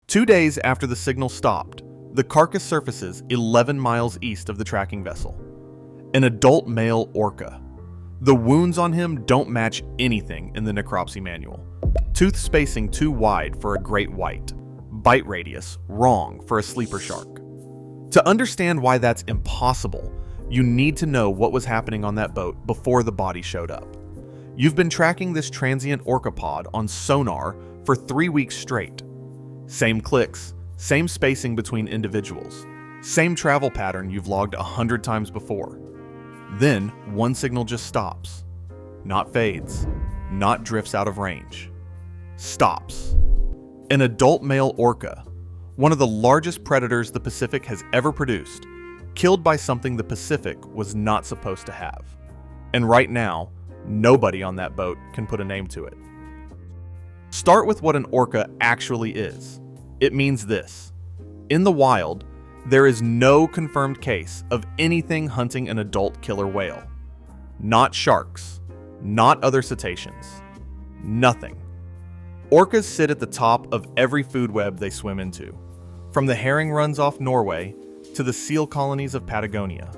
2 days after the signal stopped, the carcass surfaces 11 miles east of the tracking vessel. An adult male orca. The wounds on him don't match anything in the necropsy manual. Tooth spacing too wide for a great white. Bite radius wrong for a sleeper shark. To understand why that's impossible, you need to know what was happening on that boat before the body showed up. You've been tracking this transient orca pod on sonar for 3 weeks straight. Same clicks, same spacing between individuals, same travel pattern you've logged 100 times before. Then, one signal just stops. Not fades, not drifts out of range. Stops. An adult male orca, one of the largest predators the Pacific has ever produced, killed by something the Pacific was not supposed to have. And right now, nobody on that boat can put a name to it. Start with what an orca actually is. It means this. In the wild, there is no confirmed case of anything hunting an adult killer whale. Not sharks, not other cetaceans, nothing. Orcas sit at the top of every food web they swim into, from the herring runs off Norway to the seal colonies of Patagonia.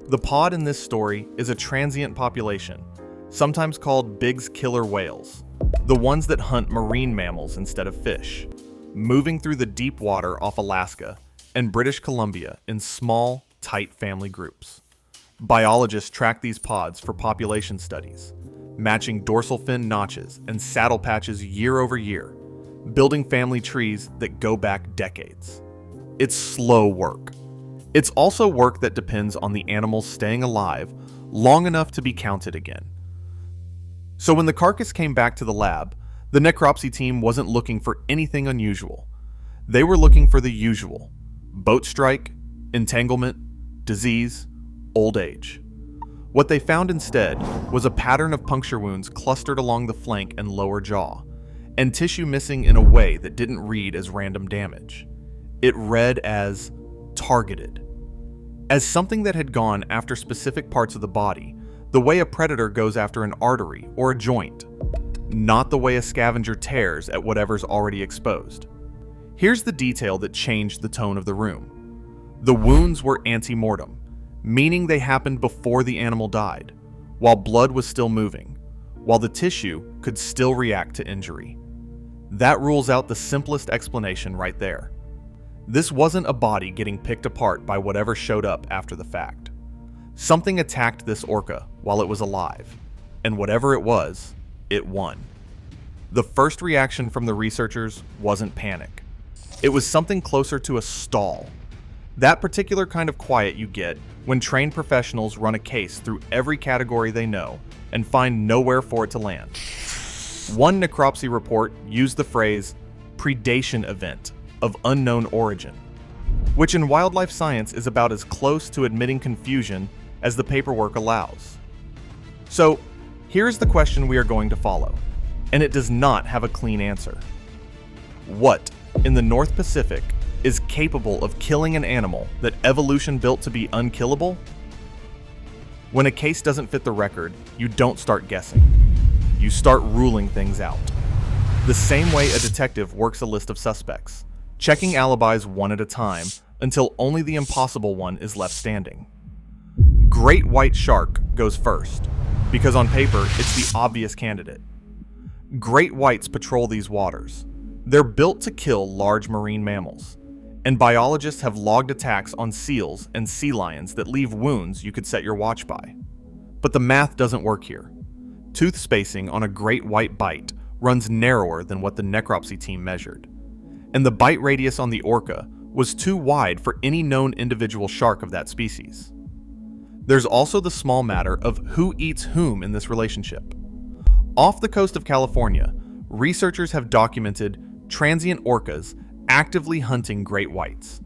The pod in this story is a transient population, sometimes called Big's killer whales, the ones that hunt marine mammals instead of fish, moving through the deep water off Alaska and British Columbia in small, tight family groups. Biologists track these pods for population studies, matching dorsal fin notches and saddle patches year over year, building family trees that go back decades. It's slow work. It's also work that depends on the animals staying alive long enough to be counted again. So when the carcass came back to the lab, the necropsy team wasn't looking for anything unusual. They were looking for the usual: boat strike, entanglement, disease, old age. What they found instead was a pattern of puncture wounds clustered along the flank and lower jaw, and tissue missing in a way that didn't read as random damage. It read as targeted. As something that had gone after specific parts of the body, the way a predator goes after an artery or a joint, not the way a scavenger tears at whatever's already exposed. Here's the detail that changed the tone of the room. The wounds were ante-mortem, meaning they happened before the animal died, while blood was still moving, while the tissue could still react to injury. That rules out the simplest explanation right there. This wasn't a body getting picked apart by whatever showed up after the fact. Something attacked this orca while it was alive, and whatever it was, it won. The first reaction from the researchers wasn't panic. It was something closer to a stall. That particular kind of quiet you get when trained professionals run a case through every category they know and find nowhere for it to land. One necropsy report used the phrase predation event of unknown origin, which in wildlife science is about as close to admitting confusion as the paperwork allows. So, here's the question we are going to follow, and it does not have a clean answer. What in the North Pacific is capable of killing an animal that evolution built to be unkillable? When a case doesn't fit the record, you don't start guessing. You start ruling things out. The same way a detective works a list of suspects, checking alibis one at a time until only the impossible one is left standing. Great white shark goes first, because on paper it's the obvious candidate. Great whites patrol these waters. They're built to kill large marine mammals, and biologists have logged attacks on seals and sea lions that leave wounds you could set your watch by. But the math doesn't work here. Tooth spacing on a great white bite runs narrower than what the necropsy team measured, and the bite radius on the orca was too wide for any known individual shark of that species. There's also the small matter of who eats whom in this relationship. Off the coast of California, researchers have documented transient orcas actively hunting great whites,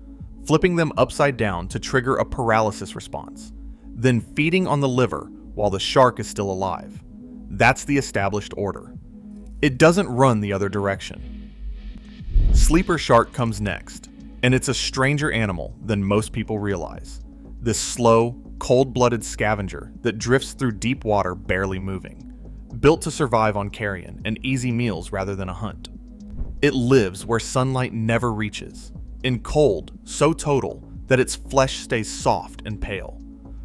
flipping them upside down to trigger a paralysis response, then feeding on the liver while the shark is still alive. That's the established order. It doesn't run the other direction. Sleeper shark comes next, and it's a stranger animal than most people realize. This slow, cold-blooded scavenger that drifts through deep water barely moving, built to survive on carrion and easy meals rather than a hunt. It lives where sunlight never reaches, in cold so total that its flesh stays soft and pale,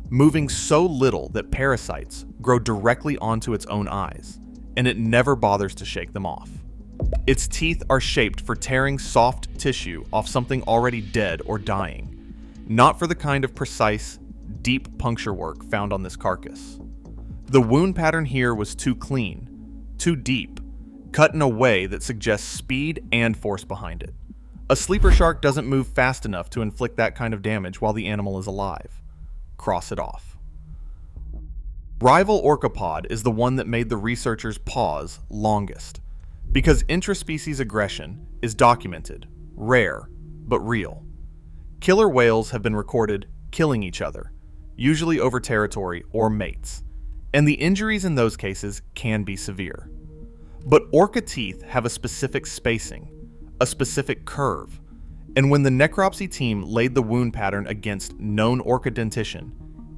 moving so little that parasites grow directly onto its own eyes, and it never bothers to shake them off. Its teeth are shaped for tearing soft tissue off something already dead or dying, not for the kind of precise, deep puncture work found on this carcass. The wound pattern here was too clean, too deep, cut in a way that suggests speed and force behind it. A sleeper shark doesn't move fast enough to inflict that kind of damage while the animal is alive. Cross it off. Rival orcapod is the one that made the researchers pause longest, because intraspecies aggression is documented, rare, but real. Killer whales have been recorded killing each other, usually over territory or mates, and the injuries in those cases can be severe. But orca teeth have a specific spacing, a specific curve, and when the necropsy team laid the wound pattern against known orca dentition,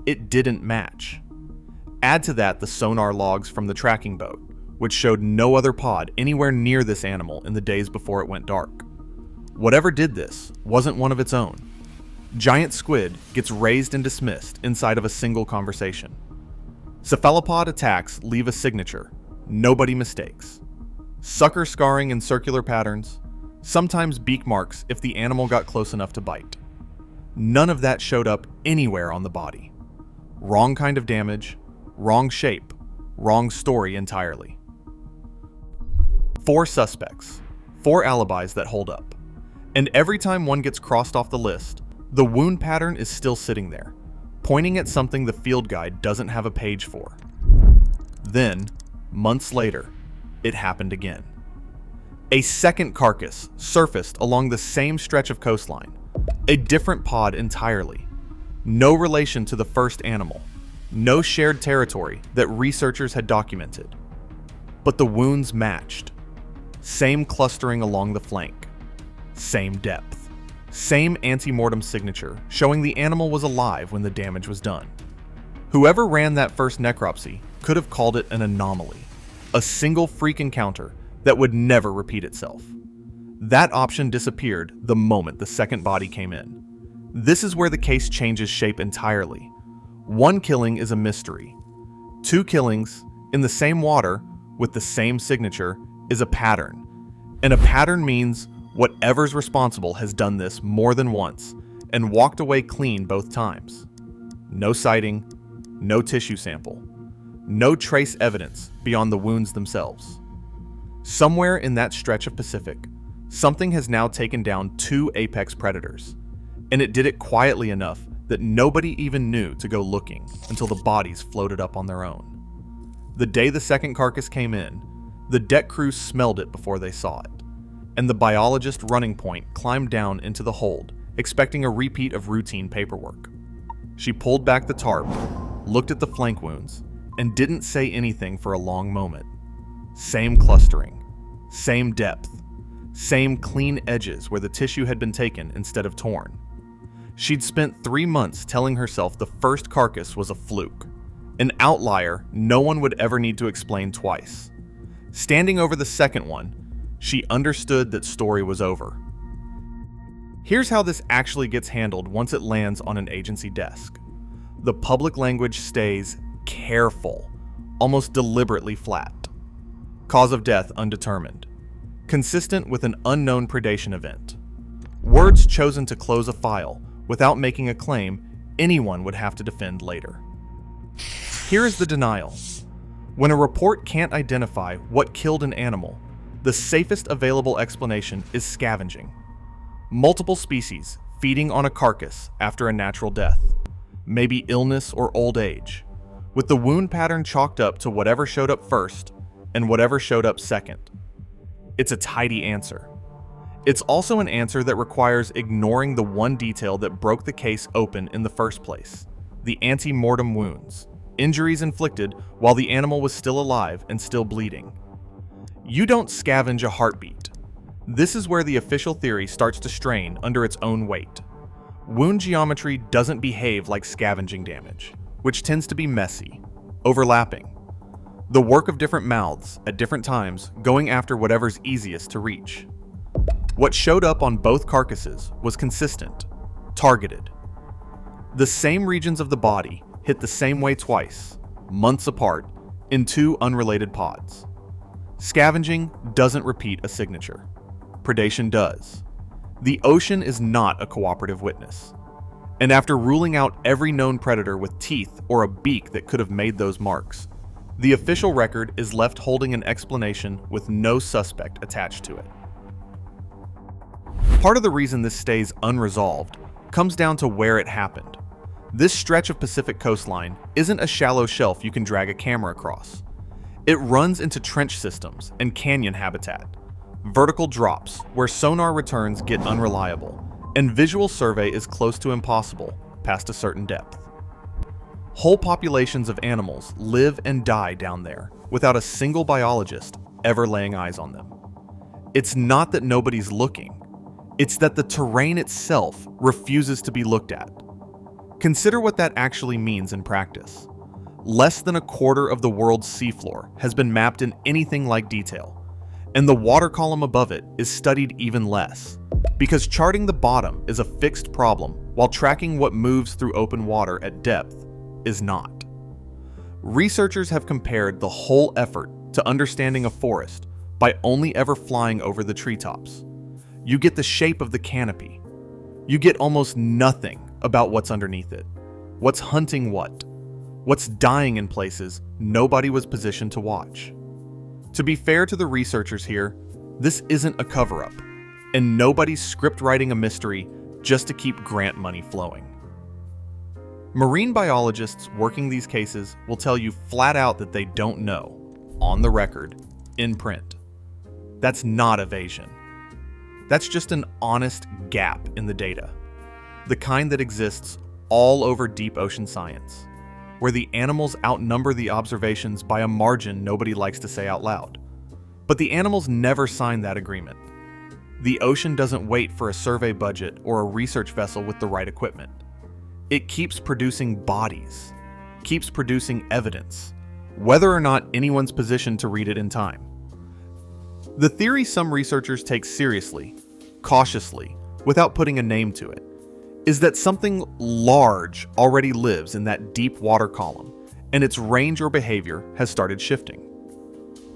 it didn't match. Add to that the sonar logs from the tracking boat, which showed no other pod anywhere near this animal in the days before it went dark. Whatever did this wasn't one of its own. Giant squid gets raised and dismissed inside of a single conversation. Cephalopod attacks leave a signature nobody mistakes. Sucker scarring in circular patterns, sometimes beak marks if the animal got close enough to bite. None of that showed up anywhere on the body. Wrong kind of damage, wrong shape, wrong story entirely. 4 suspects, 4 alibis that hold up. And every time one gets crossed off the list, the wound pattern is still sitting there, pointing at something the field guide doesn't have a page for. Then, months later, it happened again. A second carcass surfaced along the same stretch of coastline, a different pod entirely. No relation to the first animal, no shared territory that researchers had documented. But the wounds matched. Same clustering along the flank, same depth, same ante-mortem signature showing the animal was alive when the damage was done. Whoever ran that first necropsy could have called it an anomaly, a single freak encounter that would never repeat itself. That option disappeared the moment the second body came in. This is where the case changes shape entirely. 1 killing is a mystery. 2 killings in the same water with the same signature is a pattern. And a pattern means whatever's responsible has done this more than once and walked away clean both times. No sighting, no tissue sample, no trace evidence beyond the wounds themselves. Somewhere in that stretch of Pacific, something has now taken down 2 apex predators, and it did it quietly enough that nobody even knew to go looking until the bodies floated up on their own. The day the second carcass came in, the deck crew smelled it before they saw it, and the biologist Running Point climbed down into the hold, expecting a repeat of routine paperwork. She pulled back the tarp, looked at the flank wounds, and didn't say anything for a long moment. Same clustering, same depth, same clean edges where the tissue had been taken instead of torn. She'd spent 3 months telling herself the first carcass was a fluke, an outlier no one would ever need to explain twice. Standing over the second one, she understood that story was over. Here's how this actually gets handled once it lands on an agency desk. The public language stays careful, almost deliberately flat. Cause of death undetermined. Consistent with an unknown predation event. Words chosen to close a file without making a claim anyone would have to defend later. Here is the denial. When a report can't identify what killed an animal, the safest available explanation is scavenging. Multiple species feeding on a carcass after a natural death. Maybe illness or old age, with the wound pattern chalked up to whatever showed up first and whatever showed up second. It's a tidy answer. It's also an answer that requires ignoring the one detail that broke the case open in the first place: the ante-mortem wounds, injuries inflicted while the animal was still alive and still bleeding. You don't scavenge a heartbeat. This is where the official theory starts to strain under its own weight. Wound geometry doesn't behave like scavenging damage, which tends to be messy, overlapping. The work of different mouths at different times going after whatever's easiest to reach. What showed up on both carcasses was consistent, targeted. The same regions of the body hit the same way twice, months apart, in two unrelated pods. Scavenging doesn't repeat a signature. Predation does. The ocean is not a cooperative witness. And after ruling out every known predator with teeth or a beak that could have made those marks, the official record is left holding an explanation with no suspect attached to it. Part of the reason this stays unresolved comes down to where it happened. This stretch of Pacific coastline isn't a shallow shelf you can drag a camera across. It runs into trench systems and canyon habitat, vertical drops where sonar returns get unreliable, and visual survey is close to impossible past a certain depth. Whole populations of animals live and die down there without a single biologist ever laying eyes on them. It's not that nobody's looking, it's that the terrain itself refuses to be looked at. Consider what that actually means in practice. Less than a quarter of the world's seafloor has been mapped in anything like detail, and the water column above it is studied even less, because charting the bottom is a fixed problem while tracking what moves through open water at depth is not. Researchers have compared the whole effort to understanding a forest by only ever flying over the treetops. You get the shape of the canopy. You get almost nothing about what's underneath it, what's hunting what's dying in places nobody was positioned to watch. To be fair to the researchers here, this isn't a cover-up, and nobody's script writing a mystery just to keep grant money flowing. Marine biologists working these cases will tell you flat out that they don't know, on the record, in print. That's not evasion. That's just an honest gap in the data. The kind that exists all over deep ocean science, where the animals outnumber the observations by a margin nobody likes to say out loud. But the animals never sign that agreement. The ocean doesn't wait for a survey budget or a research vessel with the right equipment. It keeps producing bodies, keeps producing evidence, whether or not anyone's positioned to read it in time. The theory some researchers take seriously, cautiously, without putting a name to it, is that something large already lives in that deep water column, and its range or behavior has started shifting.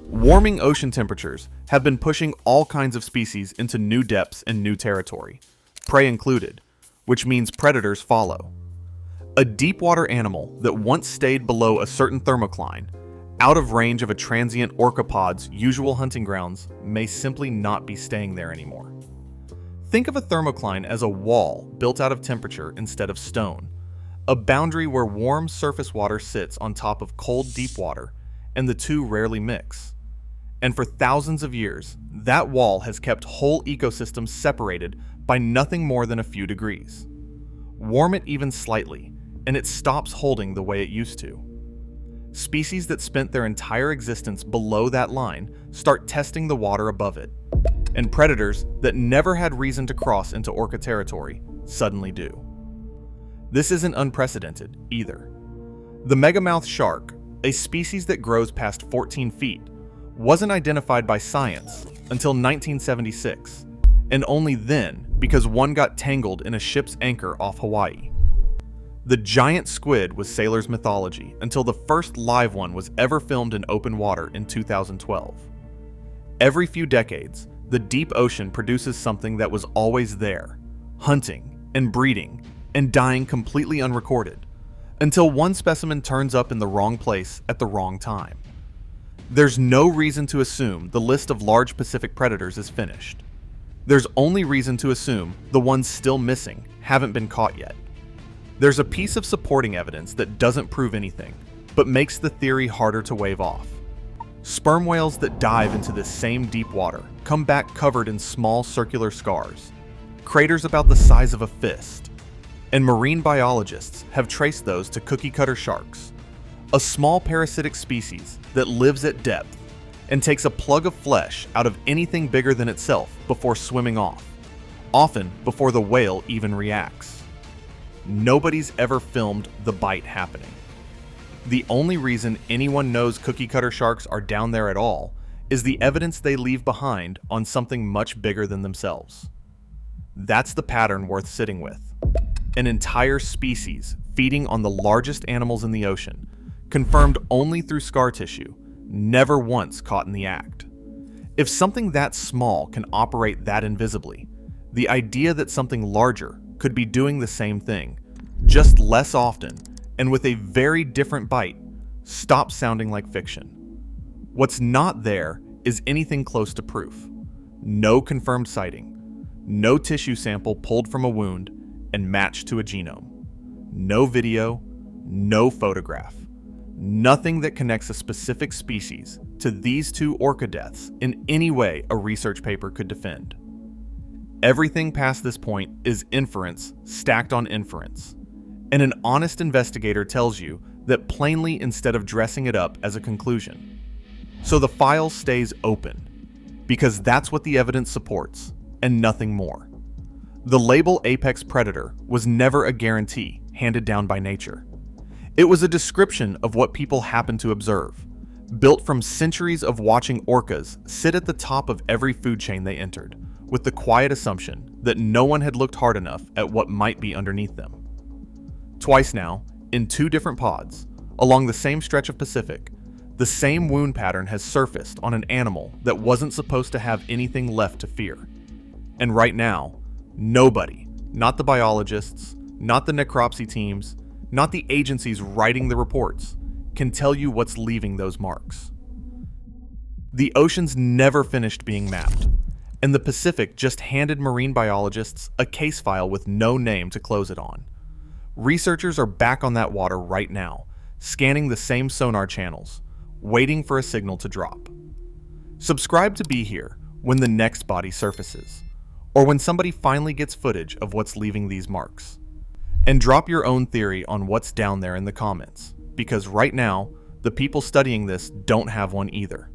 Warming ocean temperatures have been pushing all kinds of species into new depths and new territory, prey included, which means predators follow. A deep water animal that once stayed below a certain thermocline, out of range of a transient orca pod's usual hunting grounds, may simply not be staying there anymore. Think of a thermocline as a wall built out of temperature instead of stone, a boundary where warm surface water sits on top of cold deep water, and the two rarely mix. And for thousands of years, that wall has kept whole ecosystems separated by nothing more than a few degrees. Warm it even slightly, and it stops holding the way it used to. Species that spent their entire existence below that line start testing the water above it, and predators that never had reason to cross into orca territory suddenly do. This isn't unprecedented either. The megamouth shark, a species that grows past 14 feet, wasn't identified by science until 1976, and only then because one got tangled in a ship's anchor off Hawaii. The giant squid was sailors' mythology until the first live one was ever filmed in open water in 2012. Every few decades, the deep ocean produces something that was always there, hunting and breeding and dying completely unrecorded, until one specimen turns up in the wrong place at the wrong time. There's no reason to assume the list of large Pacific predators is finished. There's only reason to assume the ones still missing haven't been caught yet. There's a piece of supporting evidence that doesn't prove anything, but makes the theory harder to wave off. Sperm whales that dive into this same deep water come back covered in small circular scars, craters about the size of a fist, and marine biologists have traced those to cookie-cutter sharks, a small parasitic species that lives at depth and takes a plug of flesh out of anything bigger than itself before swimming off, often before the whale even reacts. Nobody's ever filmed the bite happening. The only reason anyone knows cookie-cutter sharks are down there at all is the evidence they leave behind on something much bigger than themselves. That's the pattern worth sitting with. An entire species feeding on the largest animals in the ocean, confirmed only through scar tissue, never once caught in the act. If something that small can operate that invisibly, the idea that something larger could be doing the same thing, just less often and with a very different bite, stops sounding like fiction. What's not there is anything close to proof. No confirmed sighting, no tissue sample pulled from a wound and matched to a genome. No video, no photograph. Nothing that connects a specific species to these two orca deaths in any way a research paper could defend. Everything past this point is inference stacked on inference. And an honest investigator tells you that plainly instead of dressing it up as a conclusion. So the file stays open, because that's what the evidence supports, and nothing more. The label apex predator was never a guarantee handed down by nature. It was a description of what people happen to observe, built from centuries of watching orcas sit at the top of every food chain they entered, with the quiet assumption that no one had looked hard enough at what might be underneath them. Twice now, in two different pods, along the same stretch of Pacific, the same wound pattern has surfaced on an animal that wasn't supposed to have anything left to fear. And right now, nobody, not the biologists, not the necropsy teams, not the agencies writing the reports, can tell you what's leaving those marks. The oceans never finished being mapped, and the Pacific just handed marine biologists a case file with no name to close it on. Researchers are back on that water right now, scanning the same sonar channels, waiting for a signal to drop. Subscribe to be here when the next body surfaces, or when somebody finally gets footage of what's leaving these marks. And drop your own theory on what's down there in the comments, because right now, the people studying this don't have one either.